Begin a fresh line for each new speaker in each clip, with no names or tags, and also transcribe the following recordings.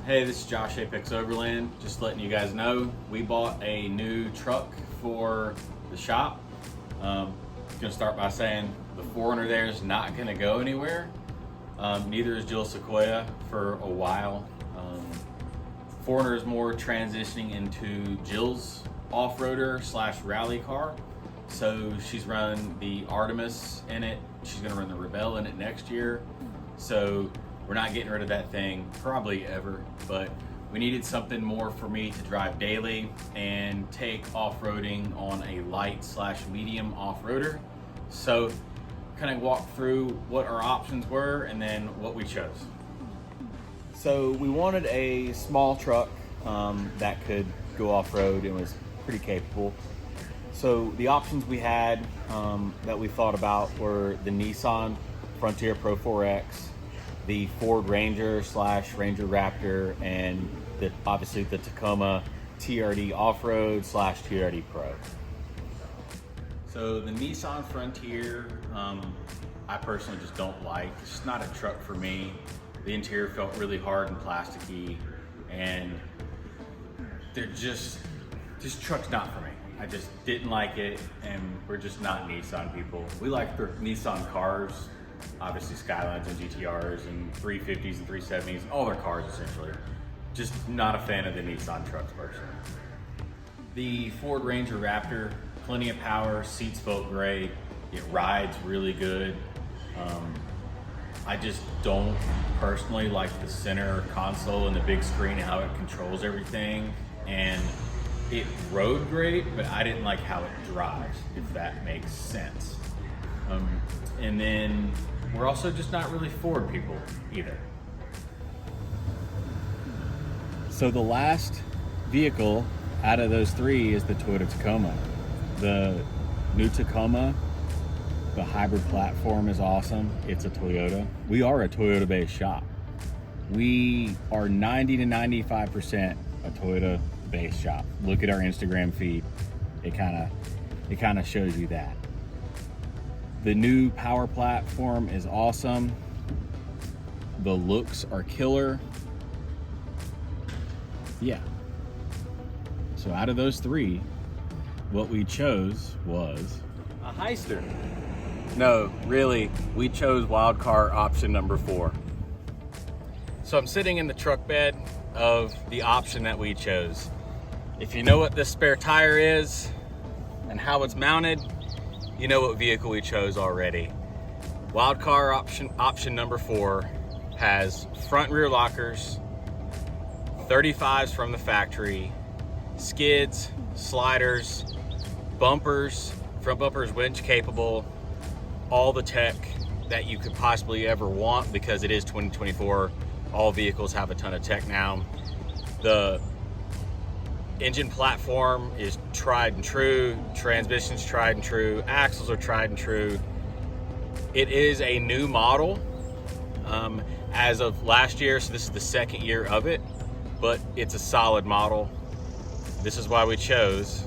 Hey, this is Josh Apex Overland. Just letting you guys know, we bought a new truck for the shop. Gonna start by saying the 4Runner there is not gonna go anywhere. Neither is Jill Sequoia for a while. 4Runner is more transitioning into Jill's off-roader slash rally car. So she's run the Artemis in it. She's gonna run the Rebelle in it next year. So we're not getting rid of that thing probably ever, but we needed something more for me to drive daily and take off-roading on a light slash medium off-roader. So kind of walk through what our options were and then what we chose. So we wanted a small truck that could go off-road and was pretty capable. So the options we had that we thought about were the Nissan Frontier Pro 4X, the Ford Ranger slash Ranger Raptor, and obviously the Tacoma TRD Off-Road slash TRD Pro. So the Nissan Frontier, I personally just don't like. It's just not a truck for me. The interior felt really hard and plasticky, and this truck's not for me. I just didn't like it, and we're just not Nissan people. We like the Nissan cars, obviously Skylines and GTRs and 350s and 370s, all their cars essentially. Just not a fan of the Nissan trucks personally. The Ford Ranger Raptor, plenty of power, seats felt great, it rides really good. I just don't personally like the center console and the big screen and how it controls everything. And it rode great, but I didn't like how it drives, if that makes sense. And then we're also just not really Ford people either. So the last vehicle out of those three is the Toyota Tacoma. The new Tacoma, the hybrid platform is awesome. It's a Toyota. We are a Toyota-based shop. We are 90 to 95% a Toyota-based shop. Look at our Instagram feed. It kind of shows you that. The new power platform is awesome. The looks are killer. Yeah. So out of those three, what we chose was a Heister. No, really, we chose wild card option number 4. So I'm sitting in the truck bed of the option that we chose. If you know what this spare tire is and how it's mounted, you know what vehicle we chose already. Wildcard option number 4 has front and rear lockers, 35s from the factory, skids, sliders, bumpers, front bumpers winch capable, all the tech that you could possibly ever want because it is 2024. All vehicles have a ton of tech now. The engine platform is tried and true, transmission's tried and true, axles are tried and true. It is a new model as of last year, so this is the second year of it, but it's a solid model. This is why we chose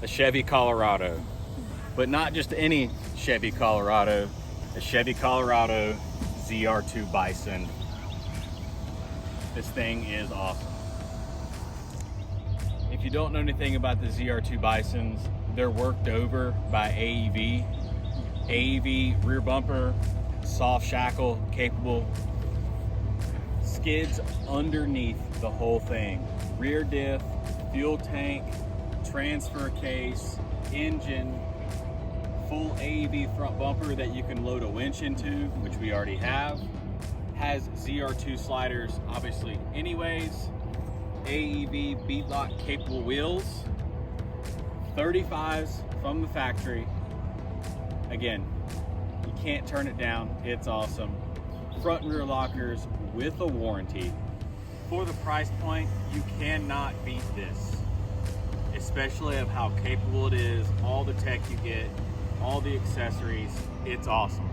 a Chevy Colorado, but not just any Chevy Colorado, a Chevy Colorado ZR2 Bison. This thing is awesome. If you don't know anything about the ZR2 Bisons, they're worked over by AEV. AEV rear bumper, soft shackle capable, skids underneath the whole thing. Rear diff, fuel tank, transfer case, engine, full AEV front bumper that you can load a winch into, which we already have. Has ZR2 sliders, obviously anyways. AEV beadlock capable wheels, 35s from the factory. Again, you can't turn it down, it's awesome. Front and rear lockers with a warranty. For the price point, you cannot beat this, especially of how capable it is, all the tech you get, all the accessories, it's awesome.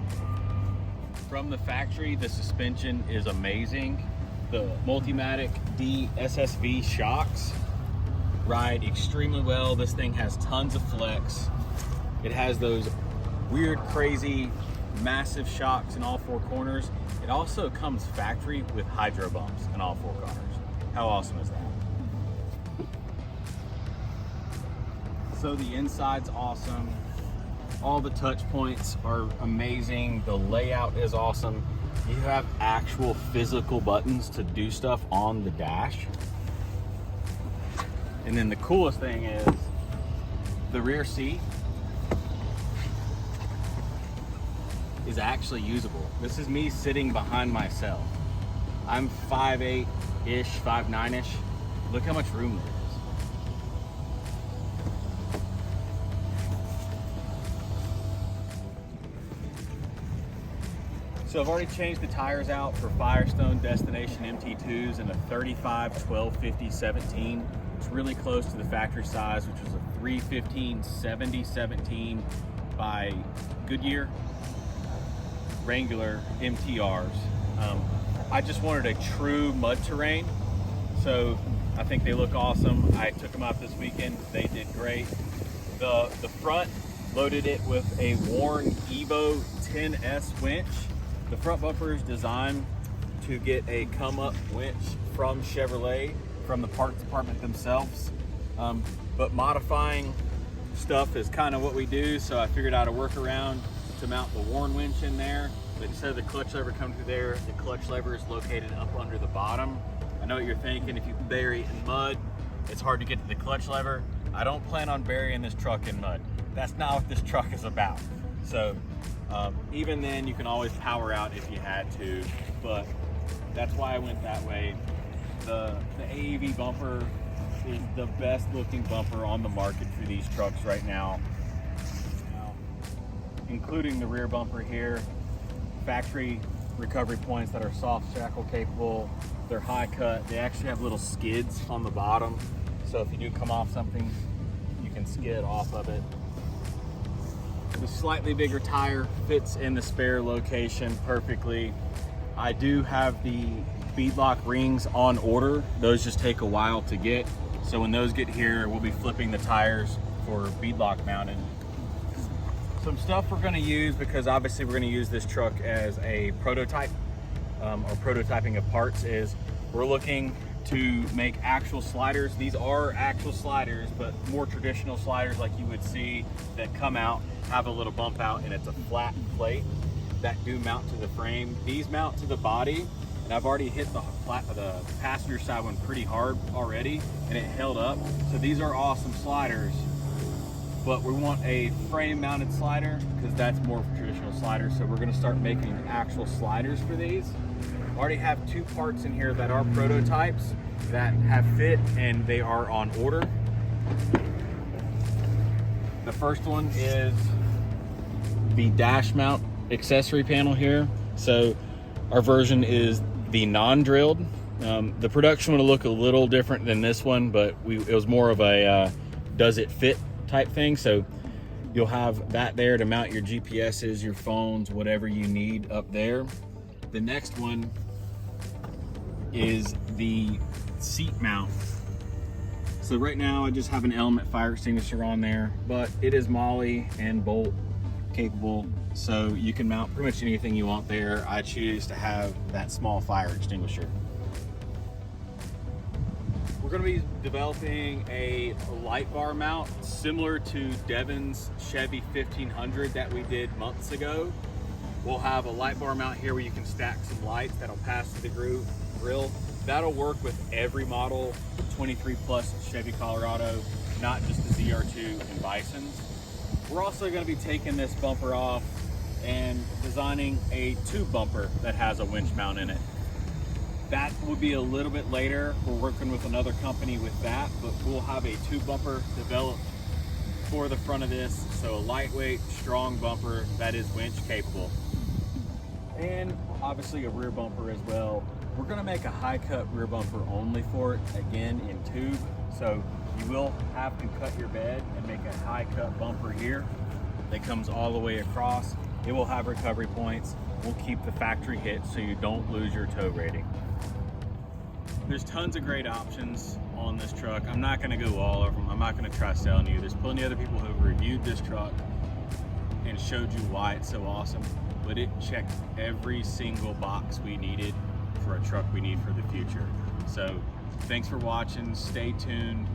From the factory, the suspension is amazing. The Multimatic D SSV shocks ride extremely well. This thing has tons of flex. It has those weird, crazy massive shocks in all four corners. It also comes factory with hydro bumps in all four corners. How awesome is that? So the inside's awesome. All the touch points are amazing. The layout is awesome. You have actual physical buttons to do stuff on the dash. And then the coolest thing is the rear seat is actually usable. This is me sitting behind myself. I'm 5'8"-ish, 5'9"-ish. Look how much room there is. So I've already changed the tires out for Firestone Destination MT2s in a 35, 12, 50, 17. It's really close to the factory size, which was a 315, 70, 17 by Goodyear Wrangler MTRs. I just wanted a true mud terrain, so I think they look awesome. I took them out this weekend. They did great. The front loaded it with a Warn Evo 10S winch. The front bumper is designed to get a come-up winch from Chevrolet, from the parts department themselves. But modifying stuff is kind of what we do, so I figured out a workaround to mount the Warn winch in there. But instead of the clutch lever coming through there, the clutch lever is located up under the bottom. I know what you're thinking, if you bury it in mud, it's hard to get to the clutch lever. I don't plan on burying this truck in mud. That's not what this truck is about. So even then, you can always power out if you had to, but that's why I went that way. The AEV bumper is the best looking bumper on the market for these trucks right now, including the rear bumper here. Factory recovery points that are soft shackle capable. They're high cut. They actually have little skids on the bottom, so if you do come off something, you can skid off of it. The slightly bigger tire fits in the spare location perfectly. I do have the beadlock rings on order. Those just take a while to get. So when those get here, we'll be flipping the tires for beadlock mounted. Some stuff we're gonna use, because obviously we're gonna use this truck as a prototype, or prototyping of parts, is we're looking to make actual sliders. These are actual sliders, but more traditional sliders like you would see that come out, have a little bump out, and it's a flat plate that do mount to the frame. These mount to the body, and I've already hit the passenger side one pretty hard already, and it held up. So these are awesome sliders, but we want a frame mounted slider because that's more of a traditional slider. So we're gonna start making actual sliders for these. I already have two parts in here that are prototypes that have fit, and they are on order. The first one is the dash mount accessory panel here. So our version is the non-drilled. The production will look a little different than this one, but it was more of a does it fit type thing. So you'll have that there to mount your GPSs, your phones, whatever you need up there. The next one is the seat mount. So right now I just have an element fire extinguisher on there, but it is MOLLE and bolt capable, so you can mount pretty much anything you want there. I choose to have that small fire extinguisher. We're going to be developing a light bar mount similar to Devin's Chevy 1500 that we did months ago. We'll have a light bar mount here where you can stack some lights that'll pass through the grill. That'll work with every model, 23 plus Chevy Colorado, not just the ZR2 and Bisons. We're also going to be taking this bumper off and designing a tube bumper that has a winch mount in it. That will be a little bit later. We're working with another company with that, but we'll have a tube bumper developed for the front of this. So a lightweight, strong bumper that is winch capable. And obviously a rear bumper as well. We're gonna make a high cut rear bumper only for it, again in tube. So you will have to cut your bed and make a high cut bumper here that comes all the way across. It will have recovery points. We'll keep the factory hit so you don't lose your tow rating. There's tons of great options on this truck. I'm not gonna go all over them. I'm not gonna try selling you. There's plenty of other people who have reviewed this truck and showed you why it's so awesome. but it checked every single box we needed for a truck we need for the future. So thanks for watching, stay tuned.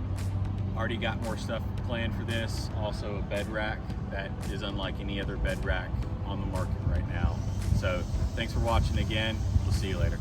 Already got more stuff planned for this. Also a bed rack that is unlike any other bed rack on the market right now. So thanks for watching again. We'll see you later.